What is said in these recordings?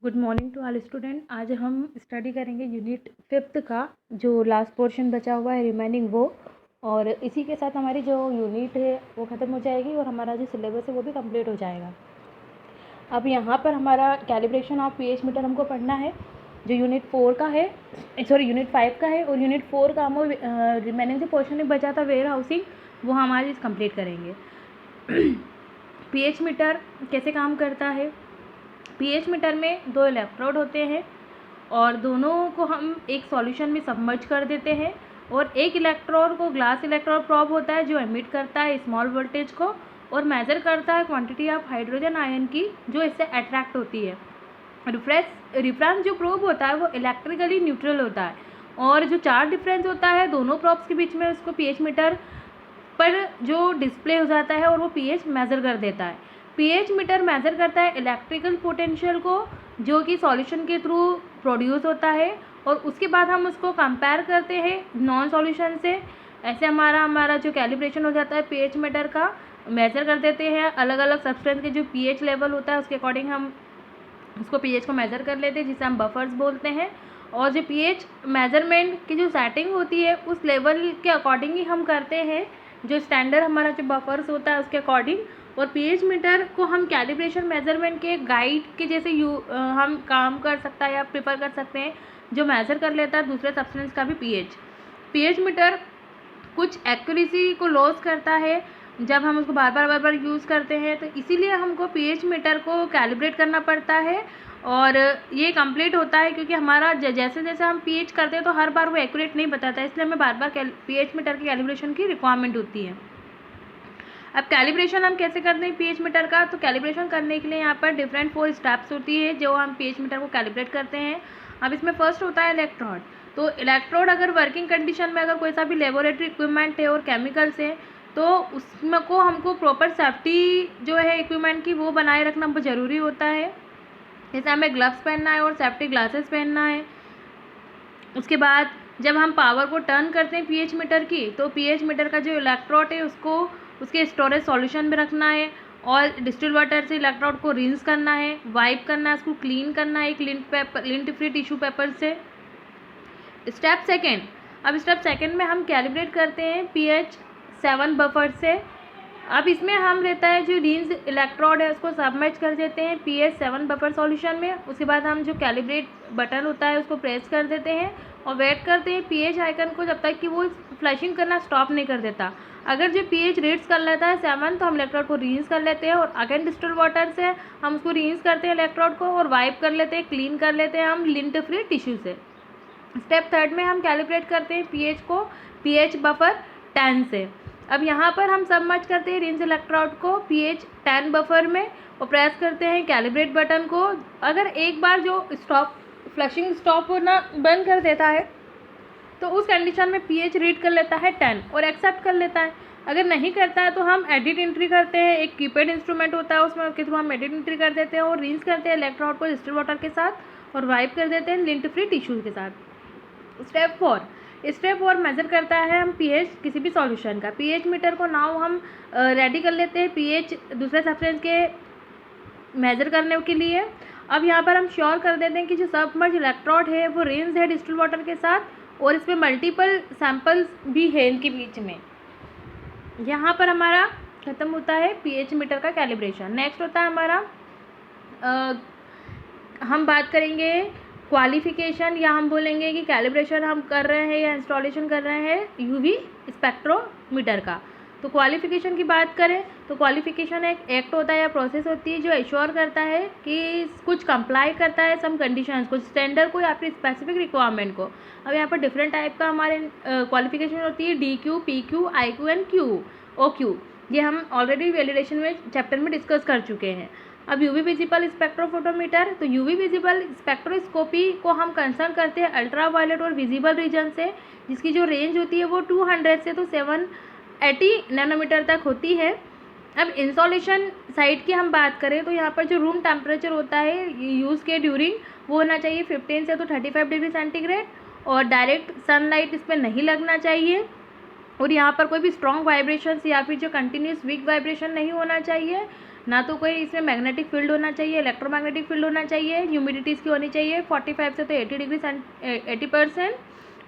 Good morning to all student. आज हम study करेंगे यूनिट 5th का जो लास्ट पोर्शन बचा हुआ है रिमेनिंग वो, और इसी के साथ हमारी जो यूनिट है वो ख़त्म हो जाएगी और हमारा जो सिलेबस है वो भी कंप्लीट हो जाएगा। अब यहाँ पर हमारा कैलिब्रेशन ऑफ पीएच मीटर हमको पढ़ना है जो यूनिट 4 का है, यूनिट 5 का है, और यूनिट 4 का हम रिमेनिंग जो पोर्शन में बचा था वेयर हाउसिंग वो हमारी कंप्लीट करेंगे। पीएच मीटर कैसे काम करता है? पीएच मीटर में 2 इलेक्ट्रोड होते हैं और दोनों को हम एक सॉल्यूशन में सबमर्ज कर देते हैं, और एक इलेक्ट्रोड को ग्लास इलेक्ट्रोड प्रोब होता है जो एमिट करता है स्मॉल वोल्टेज को और मेजर करता है क्वांटिटी ऑफ हाइड्रोजन आयन की जो इससे अट्रैक्ट होती है। रिफरेंस जो प्रोब होता है वो इलेक्ट्रिकली न्यूट्रल होता है, और जो चार्ज डिफरेंस होता है दोनों प्रोब्स के बीच में उसको पीएच मीटर पर जो डिस्प्ले हो जाता है और वो पीएच मेज़र कर देता है। पीएच मीटर मेज़र करता है इलेक्ट्रिकल पोटेंशियल को जो कि सॉल्यूशन के थ्रू प्रोड्यूस होता है, और उसके बाद हम उसको कंपेयर करते हैं नॉन सॉल्यूशन से। ऐसे हमारा जो कैलिब्रेशन हो जाता है पीएच मीटर का, मेज़र कर देते हैं अलग अलग सब्सटेंस के जो पीएच लेवल होता है उसके अकॉर्डिंग हम उसको पीएच को मेज़र कर लेते हैं, जिसे हम बफर्स बोलते हैं। और जो पीएच मेज़रमेंट की जो सेटिंग होती है उस लेवल के अकॉर्डिंग ही हम करते हैं, जो स्टैंडर्ड हमारा जो बफर्स होता है उसके अकॉर्डिंग। और पीएच मीटर को हम कैलिब्रेशन मेजरमेंट के गाइड के जैसे हम काम कर सकता है या प्रिफर कर सकते हैं, जो मेज़र कर लेता है दूसरे सब्सटेंस का भी पीएच। पीएच मीटर कुछ एक्यूरेसी को लॉस करता है जब हम उसको बार बार यूज़ करते हैं, तो इसीलिए हमको पीएच मीटर को कैलिब्रेट करना पड़ता है। और ये कंप्लीट होता है क्योंकि हमारा जैसे जैसे हम पीएच करते हैं तो हर बार वो एक्यूरेट नहीं बताता है, इसलिए हमें बार बार पीएच मीटर की कैलिब्रेशन की रिक्वायरमेंट होती है। अब कैलिब्रेशन हम कैसे करते हैं पीएच मीटर का? तो कैलिब्रेशन करने के लिए यहाँ पर डिफरेंट 4 स्टेप्स होती है जो हम पीएच मीटर को कैलिब्रेट करते हैं। अब इसमें फर्स्ट होता है इलेक्ट्रोड। तो इलेक्ट्रोड अगर वर्किंग कंडीशन में अगर कोई सा भी लेबोरेटरी इक्विपमेंट है और केमिकल्स है तो उसमें को हमको प्रॉपर सेफ्टी जो है इक्विपमेंट की वो बनाए रखना बहुत ज़रूरी होता है। जैसे हमें ग्लव्स पहनना है और सेफ्टी ग्लासेस पहनना है। उसके बाद जब हम पावर को टर्न करते हैं पीएच मीटर की, तो पीएच मीटर का जो इलेक्ट्रोड है उसको उसके स्टोरेज सॉल्यूशन में रखना है और डिस्टिल वाटर से इलेक्ट्रोड को रिंस करना है, वाइप करना है, उसको क्लीन करना है एक लिंट फ्री टिश्यू पेपर से। Step second. अब स्टेप सेकेंड में हम कैलिब्रेट करते हैं पीएच 7 बफर से। अब इसमें हम रहता है जो रिंस इलेक्ट्रोड है उसको सबमर्ज कर देते हैं पीएच 7 बफर सॉल्यूशन में। उसके बाद हम जो कैलिब्रेट बटन होता है उसको प्रेस कर देते हैं और वेट करते हैं पीएच आइकन को जब तक कि वो फ्लैशिंग करना स्टॉप नहीं कर देता। अगर जो पीएच रीड्स कर लेता है 7 तो हम इलेक्ट्रोड को रिंस कर लेते हैं और अगेन डिस्टिल वाटर से हम उसको रिंस करते हैं इलेक्ट्रोड को और वाइप कर लेते हैं, क्लीन कर लेते हैं हम लिंट फ्री टिश्यू से। स्टेप थर्ड में हम कैलिब्रेट करते हैं पीएच को पीएच बफर 10 से। अब यहाँ पर हम सबमर्ज करते हैं रिंस इलेक्ट्रोड को पीएच 10 बफर में और प्रेस करते हैं कैलिब्रेट बटन को। अगर एक बार जो फ्लशिंग स्टॉप होना बंद कर देता है तो उस कंडीशन में पीएच रीड कर लेता है 10 और एक्सेप्ट कर लेता है। अगर नहीं करता है तो हम एडिट एंट्री करते हैं, एक कीपैड इंस्ट्रूमेंट होता है उसमें के थ्रू हम एडिट एंट्री कर देते हैं और रिंस करते हैं इलेक्ट्रोड को डिस्टिल वाटर के साथ और वाइप कर देते हैं लिंट फ्री टिश्यू के साथ। स्टेप 4 मेज़र करता है हम पीएच किसी भी सॉल्यूशन का। पीएच मीटर को नाउ हम रेडी कर लेते हैं पीएच दूसरे सब्सटेंस के मेज़र करने के लिए। अब यहाँ पर हम श्योर कर देते हैं कि जो सबमर्ज इलेक्ट्रोड है वो रिंस है डिस्टिल वाटर के साथ और इसमें मल्टीपल सैंपल्स भी है इनके बीच में। यहाँ पर हमारा ख़त्म होता है पीएच मीटर का कैलिब्रेशन। नेक्स्ट होता है हमारा हम बात करेंगे क्वालिफिकेशन, या हम बोलेंगे कि कैलिब्रेशन हम कर रहे हैं या इंस्टॉलेशन कर रहे हैं यूवी स्पेक्ट्रोमीटर का। तो क्वालिफिकेशन की बात करें तो क्वालिफिकेशन एक एक्ट होता है या प्रोसेस होती है जो एश्योर करता है कि कुछ कंप्लाई करता है सम कंडीशंस, कुछ स्टैंडर्ड को या फिर स्पेसिफिक रिक्वायरमेंट को। अब यहाँ पर डिफरेंट टाइप का हमारे क्वालिफिकेशन होती है DQ, PQ, IQ and OQ। ये हम ऑलरेडी वैलिडेशन में चैप्टर में डिस्कस कर चुके हैं। अब यूवी विजिबल स्पेक्ट्रोफोटोमीटर, तो यूवी विजिबल स्पेक्ट्रोस्कोपी को हम कंसर्न करते हैं अल्ट्रा वायलेट और विजिबल रीजन से, जिसकी जो रेंज होती है वो 200 से तो 780 नैनोमीटर तक होती है। अब इंसोलेशन साइड की हम बात करें तो यहाँ पर जो रूम टेम्परेचर होता है यूज़ के ड्यूरिंग वो होना चाहिए 15 से तो 35 डिग्री सेंटीग्रेड और डायरेक्ट सनलाइट इस पर नहीं लगना चाहिए। और यहाँ पर कोई भी स्ट्रॉन्ग वाइब्रेशंस या फिर जो कंटिन्यूस वीक वाइब्रेशन नहीं होना चाहिए। ना तो कोई इसमें मैग्नेटिक फील्ड होना चाहिए, इलेक्ट्रोमैग्नेटिक फील्ड होना चाहिए, ह्यूमिडिटी इसकी होनी चाहिए 45 से तो 80%।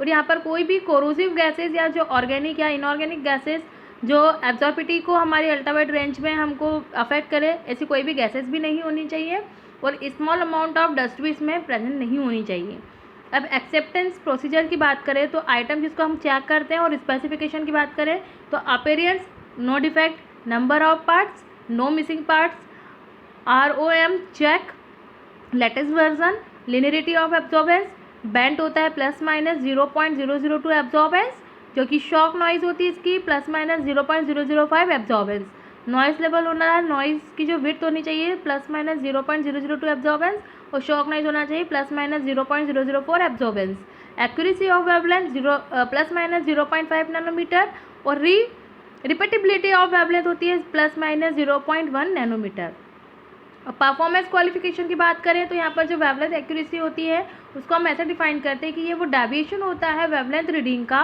और यहाँ पर कोई भी कोरोसिव गैसेज या जो ऑर्गेनिक या इनऑर्गेनिक गैसेज जो एब्जॉर्बिटी को हमारी अल्ट्रावायलेट रेंज में हमको अफेक्ट करे, ऐसी कोई भी गैसेज भी नहीं होनी चाहिए और स्मॉल अमाउंट ऑफ डस्ट भी इसमें प्रेजेंट नहीं होनी चाहिए। अब एक्सेप्टेंस प्रोसीजर की बात करें तो आइटम जिसको हम चेक करते हैं और स्पेसिफिकेशन की बात करें तो appearance no defect, number of parts no missing parts, ROM check, latest version, linearity of absorbance, bent होता है ±0.002 एब्जॉर्बेंस, जो कि शॉक नॉइज होती है इसकी ±0.005 एब्जॉर्बेंस, नॉइस लेवल होना है, नॉइस की जो विड्थ होनी चाहिए ±0.002 एब्जॉर्बेंस और शॉक नॉइज होना चाहिए ±0.004 absorbance, accuracy of wavelength ±0.5 nanometer और रिपीटेबिलिटी ऑफ वेवलेंथ होती है ±0.1 नैनोमीटर। और परफॉर्मेंस क्वालिफिकेशन की बात करें तो यहाँ पर जो वेवलेंथ एक्यूरेसी होती है उसको हम ऐसे डिफाइन करते हैं कि ये वो डेविएशन होता है वेवलेंथ रीडिंग का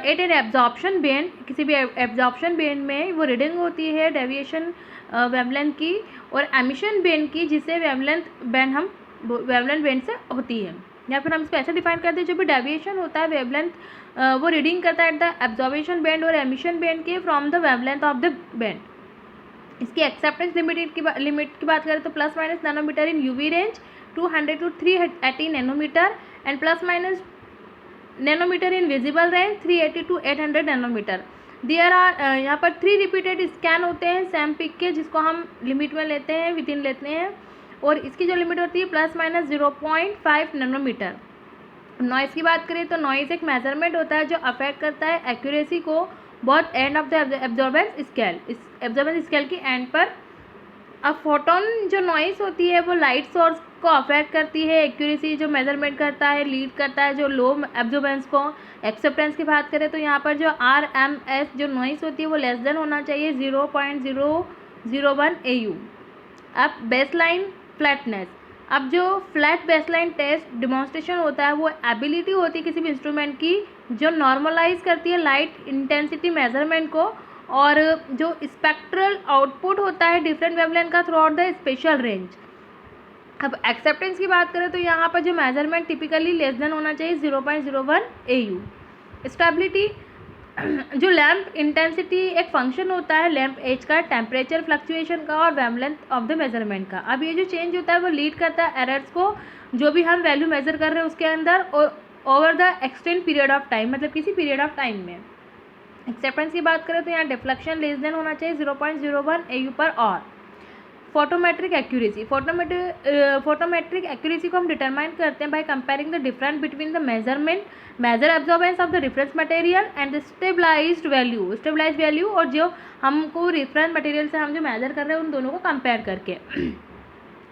एट एन एब्जॉर्प्शन बैंड, किसी भी एब्जॉर्प्शन बैंड में वो रीडिंग होती है डेविएशन वेवलेंथ की और एमिशन बैंड की, जिससे वेवलेंथ बैंड से होती है। या फिर हम इसको ऐसे डिफाइन करते हैं जो भी डेविएशन होता है वेवलेंथ वो रीडिंग करता है एट द एब्जॉर्बेशन बैंड और एमिशन बैंड के from the wavelength of the band. इसकी एक्सेप्टेंस लिमिट की बात करें तो plus minus nanometer in UV range 200 to 380 nanometer and plus minus nanometer in visible range 380 to 800 nanometer. There are यहाँ पर 3 repeated scan होते हैं सेम पिक के, जिसको हम लिमिट में लेते हैं, विद इन लेते हैं और इसकी जो लिमिट होती है ±0.5 नैनोमीटर। नॉइज़ की बात करें तो नॉइज़ एक मेजरमेंट होता है जो अफेक्ट करता है एक्यूरेसी को बहुत end of the absorbance scale, इस एब्जॉर्बेंस स्केल की एंड पर। अब फोटोन जो नॉइज़ होती है वो लाइट सोर्स को अफेक्ट करती है, एक्यूरेसी जो मेजरमेंट करता है लीड करता है जो लो एब्जॉर्बेंस को। एक्सेप्टेंस की बात करें तो यहाँ पर जो RMS जो नॉइज़ होती है वो लेस देन होना चाहिए 0.001 AU। अब बेसलाइन फ्लैटनेस, अब जो फ्लैट बेसलाइन टेस्ट डिमॉन्स्ट्रेशन होता है वो एबिलिटी होती है किसी भी इंस्ट्रूमेंट की जो नॉर्मलाइज करती है लाइट इंटेंसिटी मेजरमेंट को और जो स्पेक्ट्रल आउटपुट होता है डिफरेंट वेवलेंथ का through out the special range. अब एक्सेप्टेंस की बात करें तो यहाँ पर जो मेजरमेंट टिपिकली लेस देन होना चाहिए 0.01 AU। स्टेबिलिटी, जो लैम्प इंटेंसिटी एक फंक्शन होता है लैम्प एज का, टेम्परेचर फ्लक्चुएशन का और वेवलेंथ ऑफ द मेजरमेंट का। अब ये जो चेंज होता है वो लीड करता है एरर्स को जो भी हम वैल्यू मेजर कर रहे हैं उसके अंदर और over the extend period of time, मतलब किसी पीरियड ऑफ टाइम में। एक्सेप्टेंस की बात करें तो यहाँ डिफ्लेक्शन लेस देन होना चाहिए 0.01 AU पर। और फोटोमेट्रिक एक्यूरेसी, फोटोमेट्रिक एक्यूरेसी को हम डिटरमाइन करते हैं by comparing the difference between the measure absorbance of the reference material and the stabilized value और जो हमको रेफरेंस मटेरियल से हम जो मेजर कर रहे हैं उन दोनों को कंपेयर करके।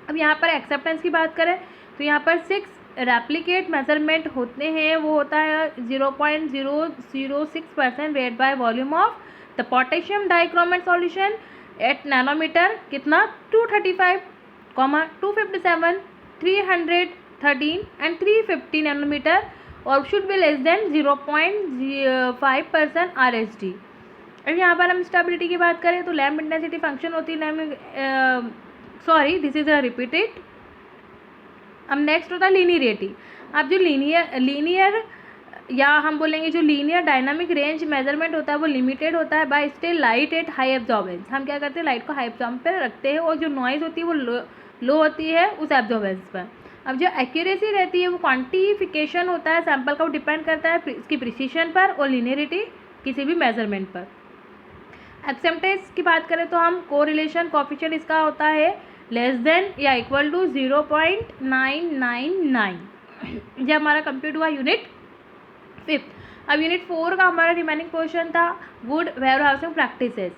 अब यहाँ पर एक्सेप्टेंस की बात करें तो यहाँ पर 6 रेप्लिकेट मेजरमेंट होते हैं, वो होता है 0.006% weight by volume of the potassium dichromate solution at nanometer कितना 235, 257, 313 एंड 350 नैनोमीटर और should be less than 0.5% RSD। अब यहाँ पर हम स्टेबिलिटी की बात करें तो लैम्प इंटेंसिटी फंक्शन होती है दिस इज अ रिपीटेड। अब नेक्स्ट होता है लीनियरिटी। अब जो लीनियर या हम बोलेंगे जो लीनियर डायनामिक रेंज मेजरमेंट होता है वो लिमिटेड होता है by still light at high absorbance. हम क्या करते हैं लाइट को हाई एब्जॉर्बेंस पर रखते हैं और जो नॉइज़ होती है वो लो होती है उस एब्जॉर्बेंस पर। अब जो एक्यूरेसी रहती है वो क्वांटिफिकेशन होता है सैंपल का, वो डिपेंड करता है इसकी प्रिसीशन पर और लीनियरिटी किसी भी मेजरमेंट पर। एक्सेप्टेंस की बात करें तो हम कोरिलेशन कोएफिशिएंट इसका होता है लेस देन या इक्वल टू 0.999। जब हमारा कंप्लीट हुआ यूनिट 5। अब यूनिट 4 का हमारा रिमेनिंग पोर्शन था गुड वेयर हाउसिंग प्रैक्टिसेस।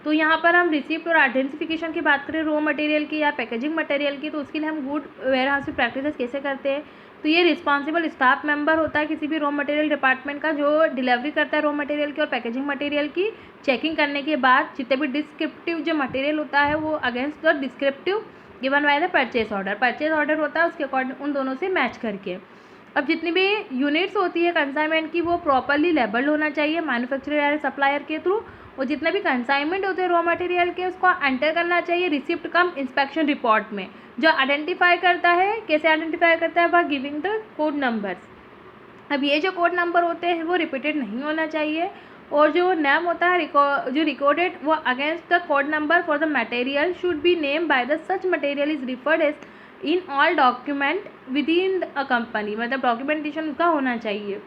तो यहाँ पर हम रिसिप्ट और आइडेंटिफिकेशन की बात करें रॉ मटेरियल की या पैकेजिंग मटेरियल की, तो उसके लिए हम गुड वेयर हाउसिंग प्रैक्टिसेस कैसे करते हैं। तो ये रिस्पॉन्सिबल स्टाफ मेंबर होता है किसी भी रॉ मटेरियल डिपार्टमेंट का जो डिलीवरी करता है रॉ मटेरियल की और पैकेजिंग मटेरियल की। चेकिंग करने के बाद जितने भी डिस्क्रिप्टिव जो मटेरियल होता है वो against the descriptive given by the purchase order होता है उसके अकॉर्डिंग उन दोनों से मैच करके। अब जितनी भी यूनिट्स होती है कंसाइनमेंट की वो प्रॉपरली लेबल्ड होना चाहिए मैन्युफैक्चरर या सप्लायर के थ्रू और जितने भी कंसाइनमेंट होते हैं रॉ मटेरियल के उसको एंटर करना चाहिए रिसिप्ट कम इंस्पेक्शन रिपोर्ट में, जो आइडेंटिफाई करता है। कैसे आइडेंटिफाई करता है? By giving the code numbers. अब ये जो कोड नंबर होते हैं वो रिपीटेड नहीं होना चाहिए, और जो नेम होता है जो रिकॉर्डेड वो against the code number for the material should be name by the such material is referred as in all document with in a company, मतलब डॉक्यूमेंटेशन उसका होना चाहिए।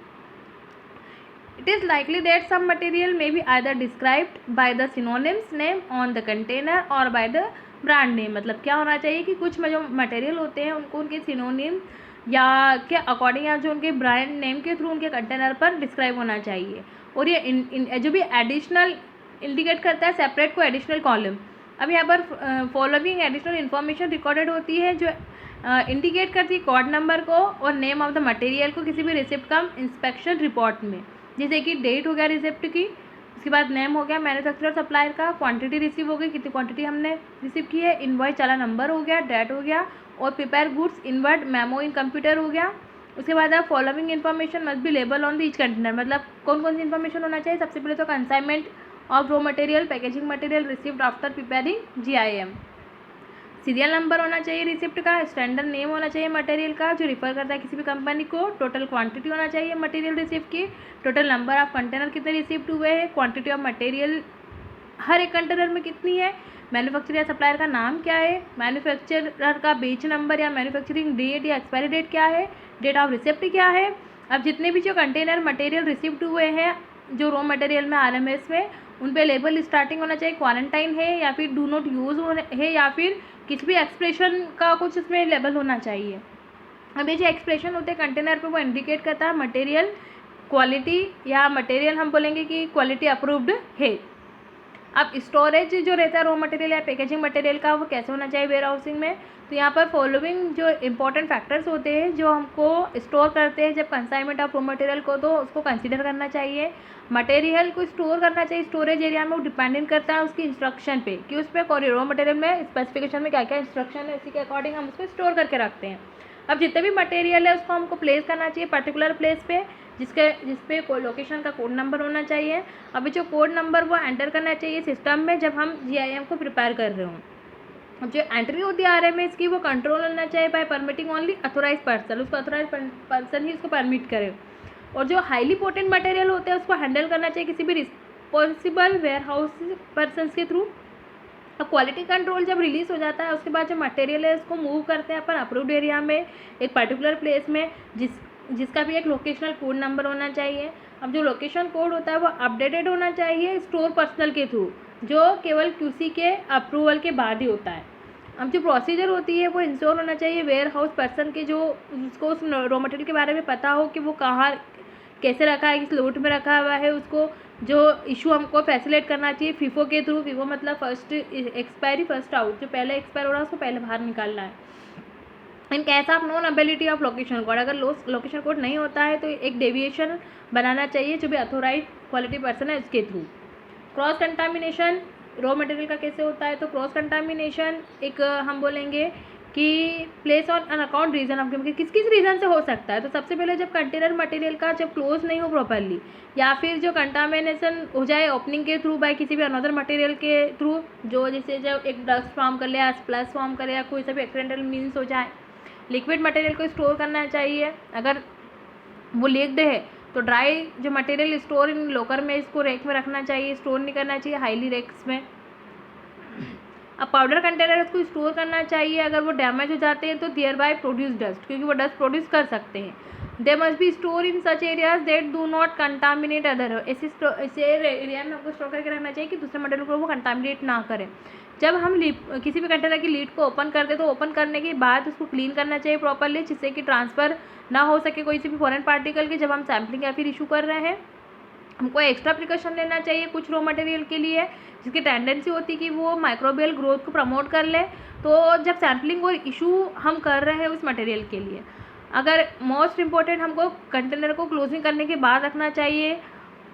It is likely that some material may be either described by the synonyms name on the container और by the brand name. मतलब क्या होना चाहिए कि कुछ जो मटेरियल होते हैं उनको उनके सिनोनिम या के अकॉर्डिंग या जो उनके ब्रांड नेम के थ्रू उनके कंटेनर पर डिस्क्राइब होना चाहिए। और ये जो भी एडिशनल इंडिकेट करता है सेपरेट को एडिशनल कॉलम। अब यहाँ पर फॉलोइंग एडिशनल इन्फॉर्मेशन रिकॉर्डेड होती है जो इंडिकेट करती है कोड नंबर को और नेम ऑफ द मटेरियल को किसी भी रिसिप्ट कम इंस्पेक्शन रिपोर्ट में, जैसे कि डेट हो गया रिसिप्ट की, उसके बाद नेम हो गया मैन्युफैक्चरर सप्लायर का, क्वांटिटी रिसीव हो गई कितनी क्वांटिटी हमने रिसीव की है, इनवॉइस चालान नंबर हो गया, डेट हो गया, और प्रिपेयर गुड्स इनवर्ड मेमो इन कंप्यूटर हो गया। उसके बाद आप following information must be label on the each container. मतलब कौन कौन सी इन्फॉर्मेशन होना चाहिए? सबसे पहले तो consignment of raw material, packaging material received after preparing GIM, serial number होना चाहिए रिसिप्ट का, स्टैंडर्ड नेम होना चाहिए मटेरियल का जो रिफर करता है किसी भी कंपनी को, टोटल क्वांटिटी होना चाहिए मटेरियल रिसीव की, टोटल नंबर ऑफ कंटेनर कितने रिसीव्ड हुए हैं, क्वांटिटी ऑफ मटेरियल हर एक कंटेनर में कितनी है, मैन्युफैक्चरर या सप्लायर का नाम क्या है, मैन्युफैक्चरर का बेच नंबर या मैन्युफैक्चरिंग डेट या एक्सपायरी डेट क्या है, डेट ऑफ रिसिप्ट क्या है। अब जितने भी जो कंटेनर मटेरियल रिसीव्ड हुए हैं जो रॉ मटेरियल में RMS में, उन पे लेबल स्टार्टिंग होना चाहिए क्वारंटाइन है या फिर डू नॉट यूज़ है या फिर किसी भी एक्सप्रेशन का कुछ इसमें लेबल होना चाहिए। अब ये जो एक्सप्रेशन होते हैं कंटेनर पे वो इंडिकेट करता है मटेरियल क्वालिटी या मटेरियल हम बोलेंगे कि क्वालिटी अप्रूव्ड है। अब स्टोरेज जो रहता है रॉ मटेरियल या पैकेजिंग मटेरियल का वो कैसे होना चाहिए वेयर हाउसिंग में? तो यहाँ पर फॉलोइंग जो इंपॉर्टेंट फैक्टर्स होते हैं जो हमको स्टोर करते हैं जब कंसाइनमेंट ऑफ रॉ मटेरियल को, तो उसको कंसीडर करना चाहिए। मटेरियल को स्टोर करना चाहिए स्टोरेज एरिया में, वो डिपेंडेंट करता है उसकी इंस्ट्रक्शन पे कि उस पर रॉ मटेरियल में स्पेसिफिकेशन में क्या क्या इंस्ट्रक्शन है, इसी के अकॉर्डिंग हम उसको स्टोर करके रखते हैं। अब जितने भी मटेरियल है उसको हमको प्लेस करना चाहिए पर्टिकुलर प्लेस पे जिसपे लोकेशन का कोड नंबर होना चाहिए। अभी जो कोड नंबर वो एंटर करना चाहिए सिस्टम में जब हम GIM को प्रिपेयर कर रहे हों। अब जो एंट्री होती है RMS की वो कंट्रोल होना चाहिए by permitting only authorize person, उसको अथोराइज पर्सन ही उसको परमिट करे। और जो हाईली पोटेंट मटेरियल होते हैं उसको हैंडल करना चाहिए किसी भी रिस्पॉन्सिबल वेयर हाउस पर्सन के थ्रू। अब क्वालिटी कंट्रोल जब रिलीज़ हो जाता है उसके बाद जो मटेरियल है उसको मूव करते हैं अपन अप्रूव्ड एरिया में एक पर्टिकुलर प्लेस में जिसका भी एक लोकेशनल कोड नंबर होना चाहिए। अब जो लोकेशन कोड होता है वो अपडेटेड होना चाहिए स्टोर पर्सनल के थ्रू, जो केवल QC के अप्रूवल के बाद ही होता है। अब जो प्रोसीजर होती है वो इंश्योर होना चाहिए वेयर हाउस पर्सन के, जो उसको उस रॉ मटेरियल के बारे में पता हो कि वो कहाँ कैसे रखा है, किस लोट में रखा हुआ है, उसको जो इशू हमको फैसिलेट करना चाहिए FIFO के थ्रू। FIFO मतलब फर्स्ट एक्सपायरी फर्स्ट आउट, जो पहले एक्सपायर हो रहा है उसको पहले बाहर निकालना है। In case of non ability of location code, अगर लोकेशन कोड नहीं होता है तो एक डेविएशन बनाना चाहिए जो भी अथोराइज क्वालिटी पर्सन है उसके through. Cross contamination raw material का कैसे होता है? तो क्रॉस कंटामिनेशन एक हम बोलेंगे कि place on an account reason of किस किस रीज़न से हो सकता है। तो सबसे पहले जब कंटेनर मटेरियल का जब क्लोज नहीं हो प्रॉपरली, या फिर जो कंटामिनेशन हो जाए ओपनिंग के थ्रू बाय किसी भी अनदर मटेरियल के थ्रू, जो जैसे जब एक डस्ट फॉर्म कर ले या स्प्लैश फॉर्म करे या कोई सा भी एक्सीडेंटल मीन्स हो जाए। लिक्विड मटेरियल को स्टोर करना चाहिए, अगर वो लीक्ड है तो ड्राई जो मटेरियल स्टोर इन लॉकर में इसको रैक में रखना चाहिए, स्टोर नहीं करना चाहिए हाईली रैक्स में। अब पाउडर कंटेनर को स्टोर करना चाहिए, अगर वो डैमेज हो जाते हैं तो देयर बाय प्रोड्यूस डस्ट, क्योंकि वो डस्ट प्रोड्यूस कर सकते हैं। They must be store in such areas that do not contaminate other, ऐसे एरिया में हमको स्टोर करके रखना चाहिए कि दूसरे मटेरियल को वो कंटामिनेट ना करें। जब हम किसी भी कंटेनर की लीड को ओपन करते तो ओपन करने के बाद उसको क्लीन करना चाहिए प्रॉपरली, जिससे कि ट्रांसफ़र ना हो सके कोई सी भी फॉरेन पार्टिकल की जब हम सैम्पलिंग या फिर इशू कर रहे हैं। हमको एक्स्ट्रा प्रिकॉशन लेना चाहिए कुछ रॉ मटेरियल के लिए जिसकी टेंडेंसी होती है कि वो माइक्रोबियल ग्रोथ को प्रमोट कर ले, तो जब सैम्पलिंग और इशू हम कर रहे हैं उस मटेरियल के लिए। अगर मोस्ट इम्पोर्टेंट हमको कंटेनर को क्लोजिंग करने के बाद रखना चाहिए,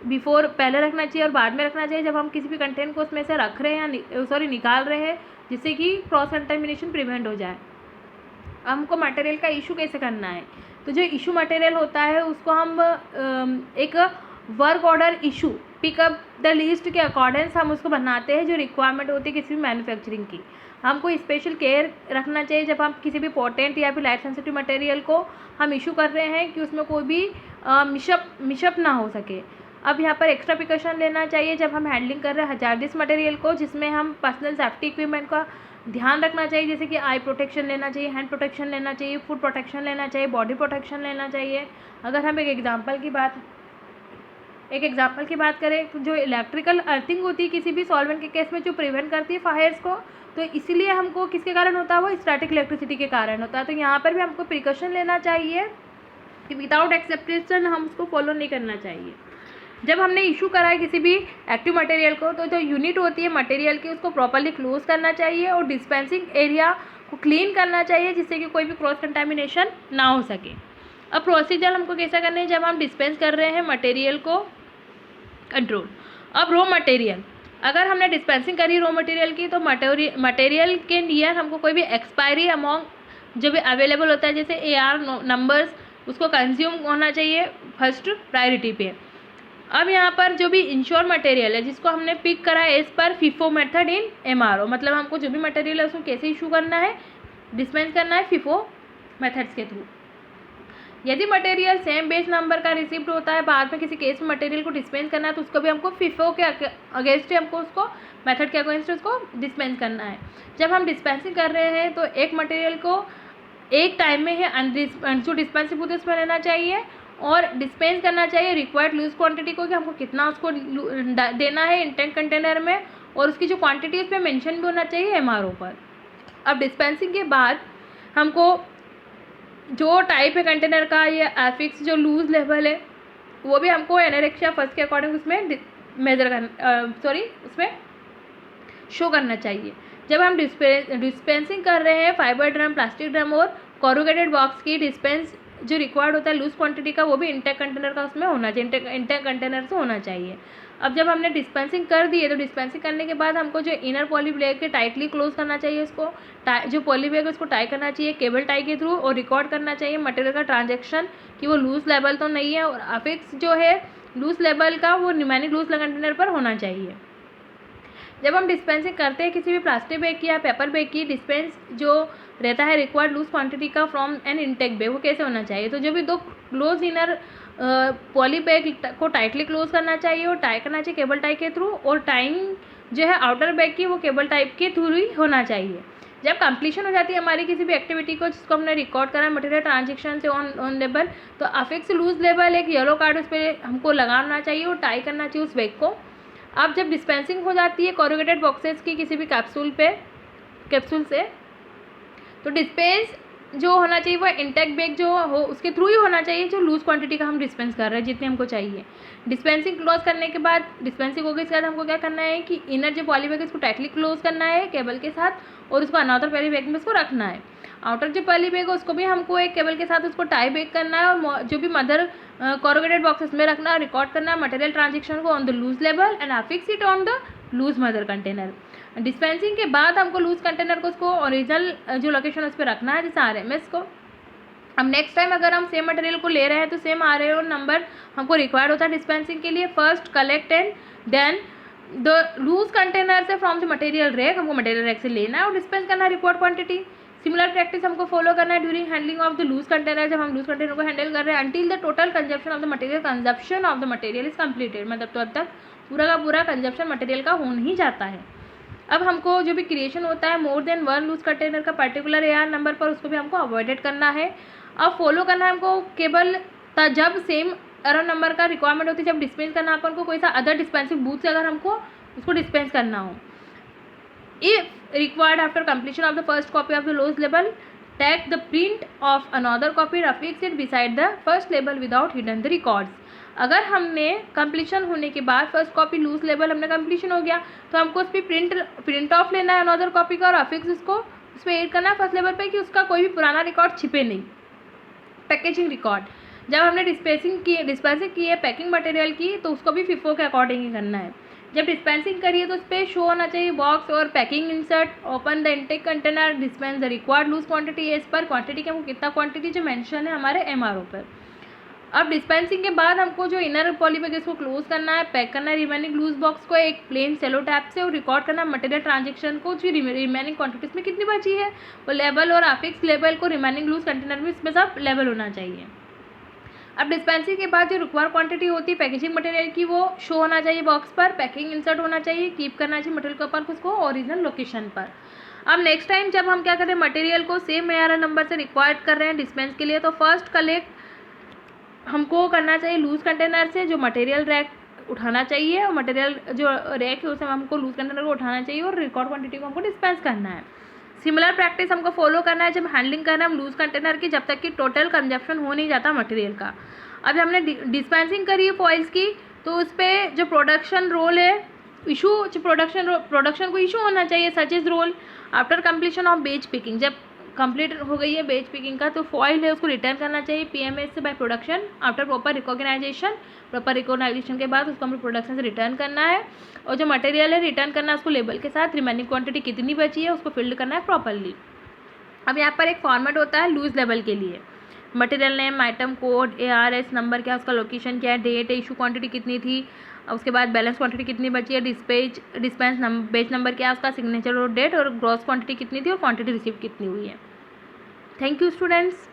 बिफोर पहले रखना चाहिए और बाद में रखना चाहिए जब हम किसी भी कंटेंट को उसमें से रख रहे हैं या निकाल रहे हैं, जिससे कि क्रॉस कंटामिनेशन प्रिवेंट हो जाए। हमको मटेरियल का इशू कैसे करना है? तो जो इशू मटेरियल होता है उसको हम एक work order issue pick up the list के अकॉर्डेंस हम उसको बनाते हैं जो रिक्वायरमेंट होती है किसी भी मैन्युफैक्चरिंग की। हमको स्पेशल केयर रखना चाहिए जब हम किसी भी पोटेंट या फिर लाइट सेंसिटिव मटेरियल को हम इशू कर रहे हैं कि उसमें कोई भी मिशअप ना हो सके। अब यहाँ पर एक्स्ट्रा प्रिकॉशन लेना चाहिए जब हम हैंडलिंग कर रहे हैं हजारडिस मटेरियल को, जिसमें हम पर्सनल सेफ्टी इक्विपमेंट का ध्यान रखना चाहिए, जैसे कि आई प्रोटेक्शन लेना चाहिए, हैंड प्रोटेक्शन लेना चाहिए, फुट प्रोटेक्शन लेना चाहिए, बॉडी प्रोटेक्शन लेना चाहिए। अगर हम एक एग्जांपल की बात करें तो जो इलेक्ट्रिकल अर्थिंग होती है किसी भी सॉल्वेंट के केस में जो प्रिवेंट करती है फायर्स को, तो इसीलिए हमको किसके कारण होता है, वो स्टैटिक इलेक्ट्रिसिटी के कारण होता है। तो यहाँ पर भी हमको प्रिकॉशन लेना चाहिए कि विदाउट एक्सेप्टेशन हम उसको फॉलो नहीं करना चाहिए। जब हमने इशू करा है किसी भी एक्टिव मटेरियल को, तो जो यूनिट होती है मटेरियल की उसको प्रॉपर्ली क्लोज करना चाहिए और डिस्पेंसिंग एरिया को क्लीन करना चाहिए जिससे कि कोई भी क्रॉस कंटामिनेशन ना हो सके। अब प्रोसीजर हमको कैसा करना है जब हम डिस्पेंस कर रहे हैं मटेरियल को कंट्रोल। अब रॉ मटेरियल, अगर हमने डिस्पेंसिंग करी रॉ मटेरियल की तो मटेरियल के नियर हमको कोई भी एक्सपायरी अमाउंट जो भी अवेलेबल होता है जैसे AR नंबर्स उसको कंज्यूम होना चाहिए फर्स्ट प्रायोरिटी पे। अब यहाँ पर जो भी इंश्योर मटेरियल है जिसको हमने पिक करा है as per FIFO method in MRO, मतलब हमको जो भी मटेरियल है उसको कैसे इशू करना है, डिस्पेंस करना है FIFO मेथड्स के थ्रू। यदि मटेरियल सेम बेस नंबर का रिसिप्ट होता है, बाद में किसी केस में मटेरियल को डिस्पेंस करना है तो उसको भी हमको FIFO के अगेंस्ट हमको उसको मेथड के अगेंस्ट उसको डिस्पेंस करना है। जब हम डिस्पेंसिंग कर रहे हैं तो एक मटेरियल को एक टाइम में ही जो डिस्पेंसिंग होता है उसमें लेना चाहिए और डिस्पेंस करना चाहिए रिक्वायर्ड लूज क्वांटिटी को कि हमको कितना उसको देना है इंटेंट कंटेनर में, और उसकी जो क्वांटिटी उस पर मेंशन भी होना चाहिए MRO पर। अब डिस्पेंसिंग के बाद हमको जो टाइप है कंटेनर का, ये एफिक्स जो लूज लेवल है वो भी हमको एनरेक्शिया फर्स्ट के अकॉर्डिंग उसमें मेजर उसमें शो करना चाहिए। जब हम डिस्पेंसिंग कर रहे हैं फाइबर ड्रम, प्लास्टिक ड्रम और कोरुगेटेड बॉक्स की डिस्पेंस जो रिक्वायर्ड होता है लूज क्वांटिटी का वो भी इंटेक कंटेनर का उसमें होना चाहिए, इंटेक कंटेनर से होना चाहिए। अब जब हमने डिस्पेंसिंग कर दी है तो डिस्पेंसिंग करने के बाद हमको जो इनर पॉली बैग के टाइटली क्लोज करना चाहिए, उसको जो पॉली बैग है उसको टाई करना चाहिए केबल टाई के थ्रू और रिकॉर्ड करना चाहिए मटेरियल का ट्रांजेक्शन कि वो लूज लेवल तो नहीं है, और अफिक्स जो है लूज लेवल का वो रिमेनिंग लूज कंटेनर पर होना चाहिए। जब हम डिस्पेंसिंग करते हैं किसी भी प्लास्टिक बैग की या पेपर बैग की, डिस्पेंस जो रहता है रिक्वायर्ड लूज क्वांटिटी का फ्रॉम एन इंटेक बैग वो कैसे होना चाहिए, तो जो भी दो क्लोज इनर पॉली बैग को टाइटली क्लोज करना चाहिए और टाई करना चाहिए केबल टाई के थ्रू, और टाइम जो है आउटर बैग की वो केबल टाइप के थ्रू ही होना चाहिए। जब कंप्लीशन हो जाती है हमारी किसी भी एक्टिविटी को जिसको हमने रिकॉर्ड करा मटेरियल ट्रांजेक्शन से ऑन लेवल, तो अफिक्स लूज लेवल एक येलो कार्ड उस पर हमको लगाना चाहिए और टाई करना चाहिए उस बैग को। अब जब डिस्पेंसिंग हो जाती है कोरुगेटेड बॉक्सेस की किसी भी कैप्सूल से, तो डिस्पेंस जो होना चाहिए वो इंटेक बैग जो हो उसके थ्रू ही होना चाहिए जो लूज क्वांटिटी का हम डिस्पेंस कर रहे हैं जितने हमको चाहिए। डिस्पेंसिंग क्लोज करने के बाद डिस्पेंसिंग हो गई, इसके बाद हमको क्या करना है कि इनर जो पॉली बैग है उसको टाइटली क्लोज करना है केबल के साथ और उसको अनाउटर पॉली बैग में उसको रखना है। आउटर जो पॉली बैग है उसको भी हमको एक केबल के साथ उसको टाई बैग करना है और जो भी मदर कोरुगेटेड बॉक्सेस में रखना है, रिकॉर्ड करना है मटेरियल ट्रांजेक्शन को on the loose level and affix it on the loose mother container. Dispensing के बाद हमको लूज कंटेनर को उसको ओरिजिनल जो लोकेशन उस पर रखना है जैसे RMS को। अब नेक्स्ट टाइम अगर हम सेम मटेरियल को ले रहे हैं तो सेम RO नंबर हमको रिक्वायर्ड होता है डिस्पेंसिंग के लिए। First collect and then the loose container से फ्रॉम द मटेरियल रैक हमको मटेरियल रैक से लेना है और डिस्पेंस करना है रिक्वायर्ड क्वांटिटी। सिमिलर प्रैक्टिस हमको फॉलो करना है during handling of the loose container, जब हम लूज कंटेनर को हैंडल कर रहे हैं until the total consumption of the material is completed, मतलब तब तक पूरा का पूरा कंजप्शन मटेरियल का हो नहीं जाता है। अब हमको जो भी क्रिएशन होता है more than one loose container का पर्टिकुलर AR नंबर पर, उसको भी हमको अवॉइडेड करना है। अब फॉलो करना है हमको केवल जब सेम एरर नंबर का रिक्वायरमेंट होती है, जब डिस्पेंस करना अपन को कोई सा अदर डिस्पेंसिंग बूथ से अगर हमको उसको डिस्पेंस करना हो। If required after completion of the first copy of the loose label take the print of another copy affix it beside the first label without hidden the records. अगर हमने completion होने के बाद फर्स्ट कॉपी लूज लेबल हमने completion हो गया तो हमको उस पर प्रिंट ऑफ लेना है अनदर कॉपी का और अफिक्स उसको उस पर एड करना है फर्स्ट लेबल पे कि उसका कोई भी पुराना रिकॉर्ड छिपे नहीं। पैकेजिंग रिकॉर्ड, जब हमने डिस्पेंसिंग की है पैकिंग मटेरियल की तो उसको भी FIFO के अकॉर्डिंग ही करना है। जब डिस्पेंसिंग करिए तो उस पर शो होना चाहिए बॉक्स और packing insert, open the intake container, dispense the required loose quantity as per quantity के हमको कितना क्वांटिटी जो मेंशन है हमारे MRO पर। अब डिस्पेंसिंग के बाद हमको जो इनर पॉली बैग इसको क्लोज करना है, पैक करना है रिमेनिंग लूज बॉक्स को एक प्लेन सेलो टैप से, और रिकॉर्ड करना है मटेरियल ट्रांजेक्शन को जो रिमेनिंग क्वांटिटीज में कितनी बची है वो लेवल, और अफिक्स लेवल को रिमेनिंग लूज कंटेनर में इसमें सब लेवल होना चाहिए। अब डिस्पेंसिंग के बाद जो रिक्वायर क्वांटिटी होती है पैकेजिंग मटेरियल की वो शो होना चाहिए बॉक्स पर, पैकिंग इंसर्ट होना चाहिए, कीप करना चाहिए मटेरियल के ऊपर उसको ओरिजिनल लोकेशन पर। अब नेक्स्ट टाइम जब हम क्या करें मटेरियल को सेम ARN नंबर से रिक्वायर्ड कर रहे हैं डिस्पेंस के लिए, तो फर्स्ट कलेक्ट हमको करना चाहिए लूज कंटेनर से, जो मटेरियल रैक उठाना चाहिए, और मटेरियल जो रैक है उसमें हमको लूज कंटेनर को उठाना चाहिए, और रिकॉर्ड क्वांटिटी को हमको डिस्पेंस करना है। सिमिलर प्रैक्टिस हमको फॉलो करना है जब हैंडलिंग करना है हम लूज कंटेनर की, जब तक कि टोटल कंजप्शन हो नहीं जाता मटेरियल का। अब हमने डिस्पेंसिंग करी है फॉइल्स की, तो उस पर जो प्रोडक्शन रोल है इशू, जो प्रोडक्शन को इशू होना चाहिए such is role after completion of batch picking. जब कंप्लीट हो गई है बेच पिकिंग का तो फॉइल है उसको रिटर्न करना चाहिए PMS से by production after proper recognization के बाद उसको हमें प्रोडक्शन से रिटर्न करना है, और जो मटेरियल है रिटर्न करना है उसको लेबल के साथ, रिमेनिंग क्वांटिटी कितनी बची है उसको फिल्ड करना है प्रॉपरली। अब यहाँ पर एक फॉर्मेट होता है लूज लेवल के लिए, material name, item code, ARS number क्या, उसका लोकेशन क्या है, डेट है, इशू क्वांटिटी कितनी थी, उसके बाद बैलेंस क्वांटिटी कितनी बची है, डिस्पेंस बेच नंबर क्या है, उसका सिग्नेचर और डेट, और ग्रॉस क्वांटिटी कितनी थी और क्वांटिटी रिसीव कितनी हुई है। Thank you students.